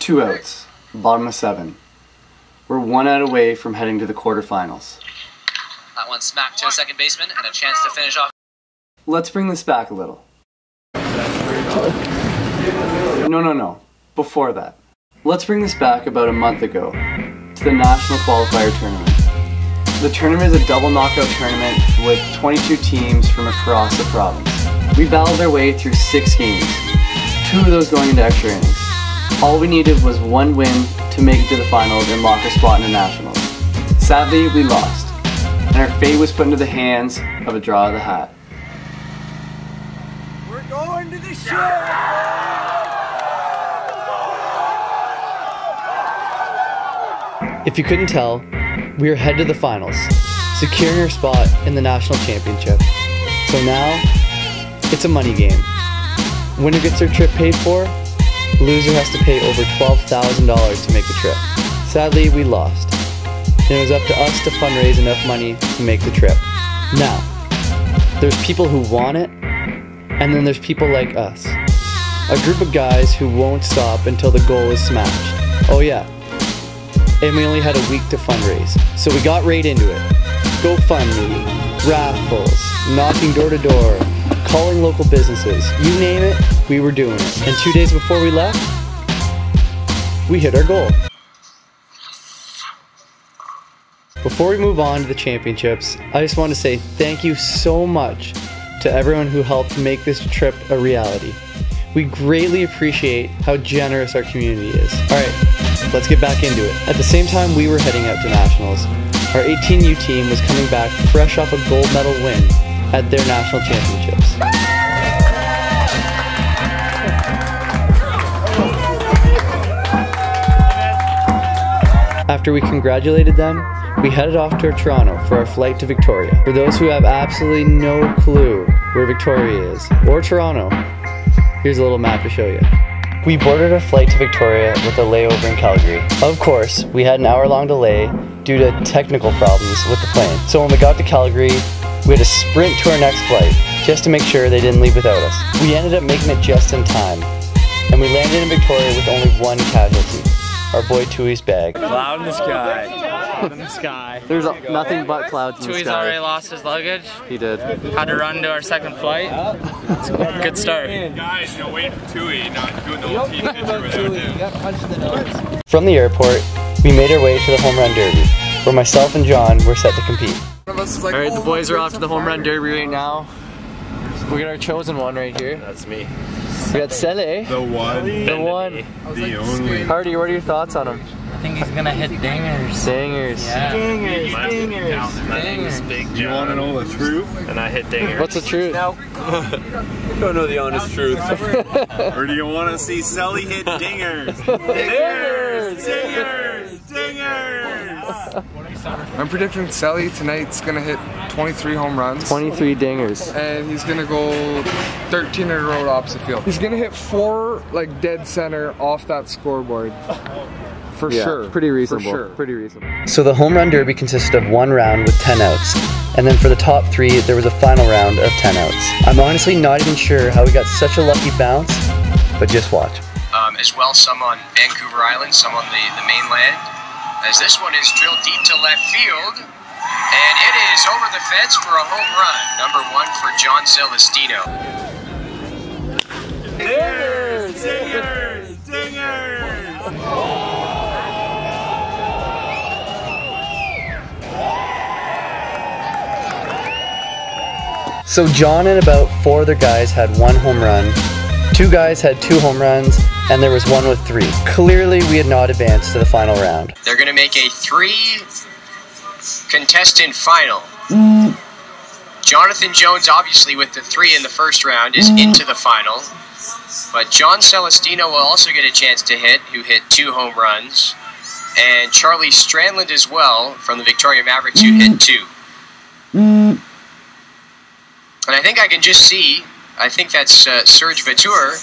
2 outs, bottom of 7. We're 1 out away from heading to the quarterfinals. That one smacked to a second baseman and a chance to finish off. Let's bring this back a little. No. Before that. Let's bring this back about a month ago to the National Qualifier Tournament. The tournament is a double knockout tournament with 22 teams from across the province. We battled our way through 6 games, 2 of those going into extra innings. All we needed was 1 win to make it to the finals and lock our spot in the Nationals. Sadly, we lost, and our fate was put into the hands of a draw of the hat. We're going to the show! If you couldn't tell, we are headed to the finals, securing our spot in the national championship. So now, it's a money game. Winner gets their trip paid for, loser has to pay over $12,000 to make the trip. Sadly, we lost, and it was up to us to fundraise enough money to make the trip. Now, there's people who want it, and then there's people like us. A group of guys who won't stop until the goal is smashed. Oh yeah. And we only had a week to fundraise, so we got right into it. GoFundMe, raffles, knocking door to door, calling local businesses, you name it, we were doing it. And 2 days before we left, we hit our goal. Before we move on to the championships, I just want to say thank you so much to everyone who helped make this trip a reality. We greatly appreciate how generous our community is. Alright, let's get back into it. At the same time we were heading out to Nationals, our 18U team was coming back fresh off a gold medal win at their national championships. After we congratulated them, we headed off to Toronto for our flight to Victoria. For those who have absolutely no clue where Victoria is, or Toronto, here's a little map to show you. We boarded our flight to Victoria with a layover in Calgary. Of course, we had an hour-long delay due to technical problems with the plane. So when we got to Calgary, we had to sprint to our next flight just to make sure they didn't leave without us. We ended up making it just in time, and we landed in Victoria with only 1 casualty. Our boy Tui's bag. Cloud in the sky. Cloud in the sky. There's nothing but clouds in the sky. Tui's already lost his luggage. He did. Had to run to our second flight. Good start. Guys, waiting for Tui, not doing the whole team picture without him. From the airport, we made our way to the Home Run Derby, where myself and John were set to compete. Alright, the boys are off to the Home Run Derby right now. We got our chosen one right here. That's me. We got Sele. The one. The one. The only. Hardy, what are your thoughts on him? I think he's gonna hit dingers. Dingers. Yeah. My name is Big John. You want to know the truth? And I hit dingers. What's the truth? No. Don't know the honest truth. Or do you want to see Sully hit dingers? Dingers! Dingers! Dingers! I'm predicting Sally tonight's gonna hit 23 home runs. 23 dingers. And he's gonna go 13 in a row to opposite field. He's gonna hit 4 like dead center off that scoreboard. For sure. Pretty reasonable. For sure. Pretty reasonable. So the Home Run Derby consisted of 1 round with 10 outs. And then for the top 3, there was a final round of 10 outs. I'm honestly not even sure how we got such a lucky bounce, but just watch. As well, some on Vancouver Island, some on the mainland. As this one is drilled deep to left field, and it is over the fence for a home run. Number 1 for John Celestino. Dingers! Dingers! Dingers! So John and about 4 other guys had 1 home run, 2 guys had 2 home runs, and there was 1 with 3. Clearly we had not advanced to the final round. They're going to make a 3 contestant final. Jonathan Jones, obviously with the 3 in the first round, is into the final. But John Celestino will also get a chance to hit, who hit 2 home runs. And Charlie Strandland as well, from the Victoria Mavericks, who hit 2. And I think I can just see, I think that's Serge Vautour.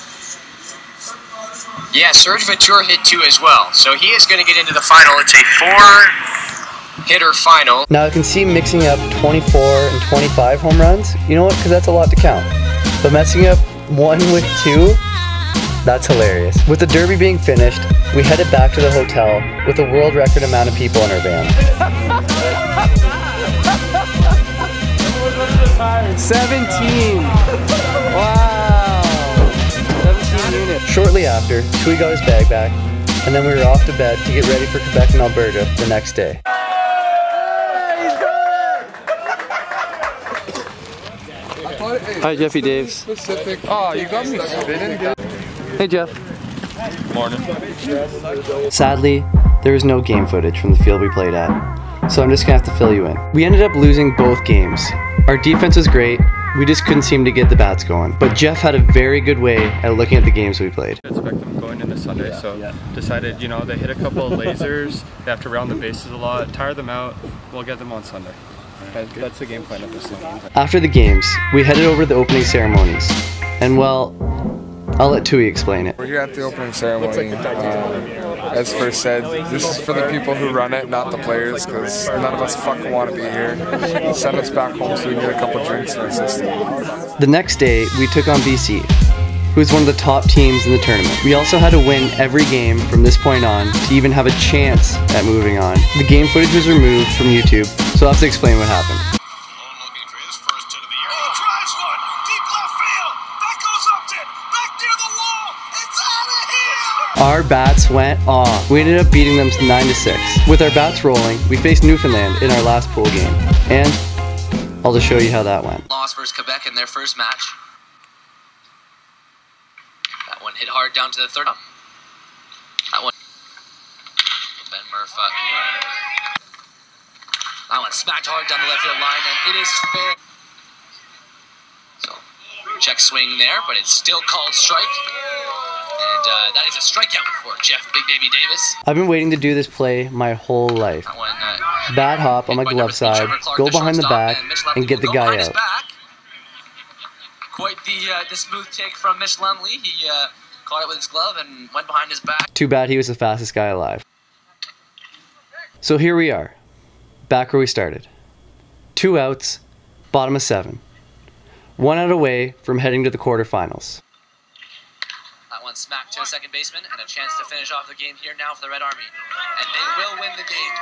Yeah, Serge Vautour hit 2 as well. So he is going to get into the final. It's a 4-hitter final. Now I can see mixing up 24 and 25 home runs. You know what? Because that's a lot to count. But messing up 1 with 2, That's hilarious. With the derby being finished, we headed back to the hotel with a world record amount of people in our van. 17! Wow! 17 units. Shortly after, Tui got his bag back, and then we were off to bed to get ready for Quebec and Alberta the next day. Hi, Jeffy Daves. Specific. Oh, you got me spinning. Hey, Jeff. Morning. Sadly, there was no game footage from the field we played at, so I'm just gonna have to fill you in. We ended up losing both games. Our defense was great, we just couldn't seem to get the bats going. But Jeff had a very good way at looking at the games we played. I expect them going into Sunday, so decided, you know, they hit a couple of lasers, they have to round the bases a lot, tire them out, we'll get them on Sunday. That's the game plan of this game. After the games, we headed over to the opening ceremonies, and well, I'll let Tui explain it. We're here at the opening ceremony. As first said, this is for the people who run it, not the players, because none of us fucking want to be here. Send us back home so we can get a couple drinks in our system. The next day, we took on BC, who is one of the top teams in the tournament. We also had to win every game from this point on to even have a chance at moving on. The game footage was removed from YouTube, so I'll have to explain what happened. Looking for his first hit of the year. He drives one. Deep left field. That goes Upton. Back near the wall. It's out of here. Our bats went off. We ended up beating them 9-6. With our bats rolling, we faced Newfoundland in our last pool game. And I'll just show you how that went. Lost versus Quebec in their first match. That one hit hard down to the third. That one. Ben Murphy. That one smacked hard down the left field line, and it is fair. So, check swing there, but it's still called strike. And that is a strikeout for Jeff Big Baby Davis. I've been waiting to do this play my whole life. That one, Bat hop on my glove side, go behind the back, and get the guy out. Quite the smooth take from Mitch Lumley. He caught it with his glove and went behind his back. Too bad he was the fastest guy alive. So here we are, back where we started. 2 outs, bottom of 7. 1 out away from heading to the quarterfinals. That one smacked to a second baseman and a chance to finish off the game here now for the Red Army. And they will win the game.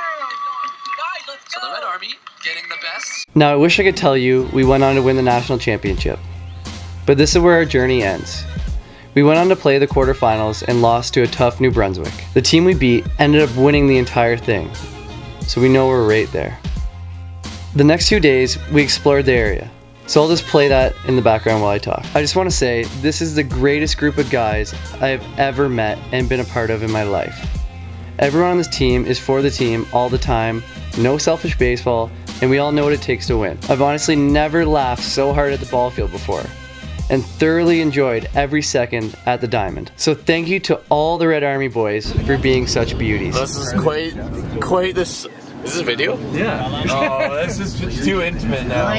So the Red Army getting the best. Now I wish I could tell you we went on to win the national championship, but this is where our journey ends. We went on to play the quarterfinals and lost to a tough New Brunswick. The team we beat ended up winning the entire thing, so we know we're right there. The next 2 days, we explored the area, so I'll just play that in the background while I talk. I just want to say, this is the greatest group of guys I have ever met and been a part of in my life. Everyone on this team is for the team all the time, no selfish baseball, and we all know what it takes to win. I've honestly never laughed so hard at the ball field before, and thoroughly enjoyed every second at the Diamond. So thank you to all the Red Army boys for being such beauties. This is quite this. Is this a video? Yeah. Oh, this is too intimate now.